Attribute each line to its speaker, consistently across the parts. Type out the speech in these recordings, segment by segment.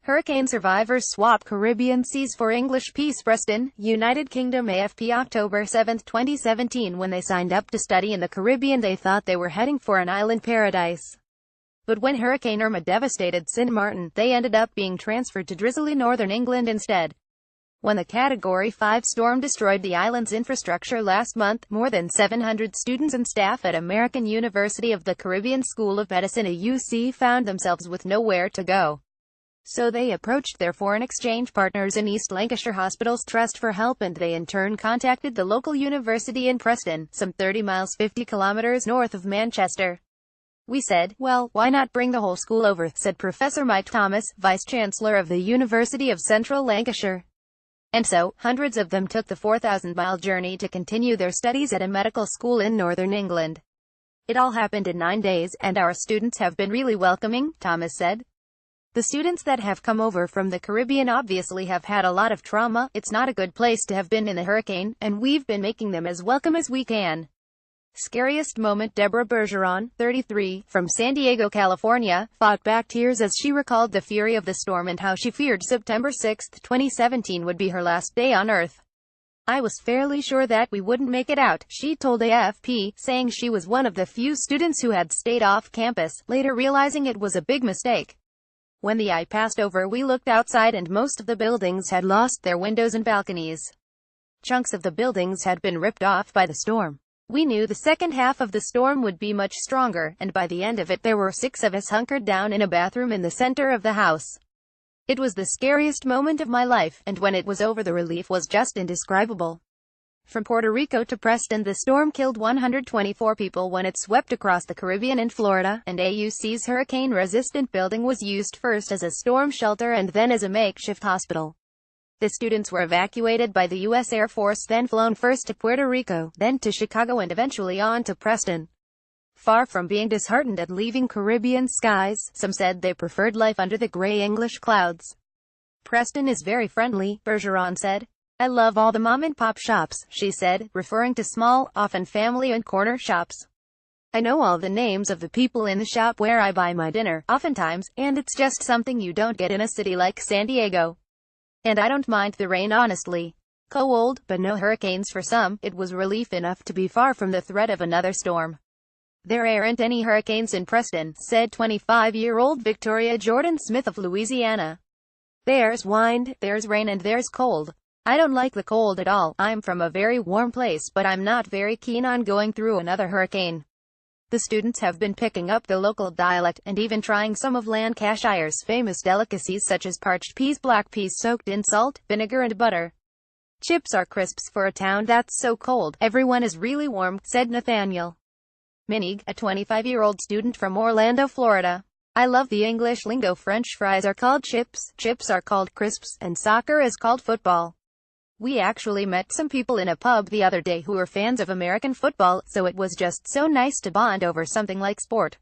Speaker 1: Hurricane survivors swap Caribbean seas for English. peasPreston, United Kingdom AFP October 7, 2017. When they signed up to study in the Caribbean, they thought they were heading for an island paradise. But when Hurricane Irma devastated St. Martin, they ended up being transferred to drizzly northern England instead. When the Category 5 storm destroyed the island's infrastructure last month, more than 700 students and staff at American University of the Caribbean School of Medicine (AUC) found themselves with nowhere to go. So they approached their foreign exchange partners in East Lancashire Hospitals Trust for help, and they in turn contacted the local university in Preston, some 30 miles 50 kilometers north of Manchester. "We said, well, why not bring the whole school over," said Professor Mike Thomas, Vice-Chancellor of the University of Central Lancashire. And so, hundreds of them took the 4,000-mile journey to continue their studies at a medical school in northern England. "It all happened in 9 days, and our students have been really welcoming," Thomas said. "The students that have come over from the Caribbean obviously have had a lot of trauma. It's not a good place to have been in a hurricane, and we've been making them as welcome as we can." Scariest moment. Deborah Bergeron, 33, from San Diego, California, fought back tears as she recalled the fury of the storm and how she feared September 6, 2017 would be her last day on Earth. "I was fairly sure that we wouldn't make it out," she told AFP, saying she was one of the few students who had stayed off campus, later realizing it was a big mistake. "When the eye passed over, we looked outside and most of the buildings had lost their windows and balconies. Chunks of the buildings had been ripped off by the storm. We knew the second half of the storm would be much stronger, and by the end of it there were 6 of us hunkered down in a bathroom in the center of the house. It was the scariest moment of my life, and when it was over the relief was just indescribable." From Puerto Rico to Preston, the storm killed 124 people when it swept across the Caribbean and Florida, and AUC's hurricane-resistant building was used first as a storm shelter and then as a makeshift hospital. The students were evacuated by the U.S. Air Force, then flown first to Puerto Rico, then to Chicago and eventually on to Preston. Far from being disheartened at leaving Caribbean skies, some said they preferred life under the gray English clouds. "Preston is very friendly," Bergeron said. "I love all the mom-and-pop shops," she said, referring to small, often family-owned corner shops. "I know all the names of the people in the shop where I buy my dinner, oftentimes, and it's just something you don't get in a city like San Diego. And I don't mind the rain, honestly. Cold, but no hurricanes for some. It was relief enough to be far from the threat of another storm." "There aren't any hurricanes in Preston," said 25-year-old Victoria Jordan Smith of Louisiana. "There's wind, there's rain, and there's cold. I don't like the cold at all. I'm from a very warm place, but I'm not very keen on going through another hurricane." The students have been picking up the local dialect, and even trying some of Lancashire's famous delicacies such as parched peas, black peas soaked in salt, vinegar and butter. "Chips are crisps for a town that's so cold. Everyone is really warm," said Nathaniel Minig, a 25-year-old student from Orlando, Florida. "I love the English lingo. French fries are called chips, chips are called crisps, and soccer is called football. We actually met some people in a pub the other day who were fans of American football, so it was just so nice to bond over something like sport."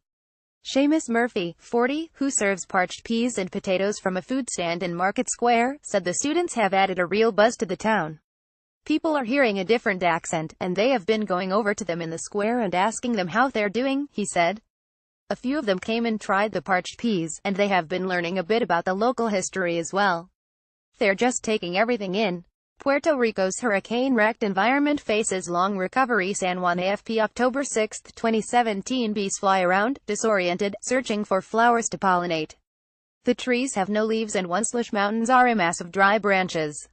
Speaker 1: Seamus Murphy, 40, who serves parched peas and potatoes from a food stand in Market Square, said the students have added a real buzz to the town. "People are hearing a different accent, and they have been going over to them in the square and asking them how they're doing," he said. "A few of them came and tried the parched peas, and they have been learning a bit about the local history as well. They're just taking everything in." Puerto Rico's hurricane-wrecked environment faces long recovery. San Juan AFP October 6, 2017. Bees fly around, disoriented, searching for flowers to pollinate. The trees have no leaves and once lush mountains are a mass of dry branches.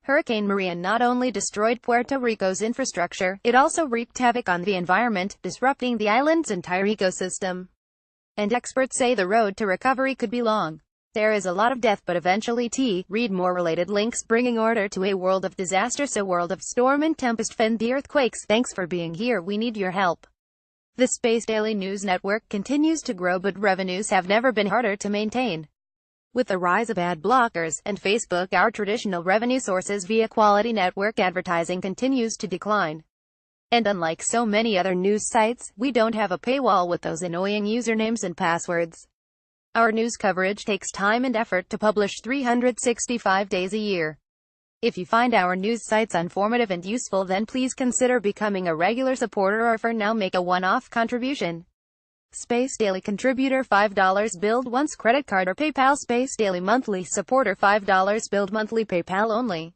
Speaker 1: Hurricane Maria not only destroyed Puerto Rico's infrastructure, it also wreaked havoc on the environment, disrupting the island's entire ecosystem. And experts say the road to recovery could be long. "There is a lot of death, but eventually read more related links, bringing order to a world of disaster, so world of storm and tempest fend the earthquakes. Thanks for being here, we need your help." The Space Daily News Network continues to grow, but revenues have never been harder to maintain. With the rise of ad blockers and Facebook, our traditional revenue sources via quality network advertising continues to decline. And unlike so many other news sites, we don't have a paywall with those annoying usernames and passwords. Our news coverage takes time and effort to publish 365 days a year. If you find our news sites informative and useful, then please consider becoming a regular supporter or for now make a one-off contribution. Space Daily Contributor $5 billed once credit card or PayPal. Space Daily Monthly Supporter $5 billed monthly PayPal only.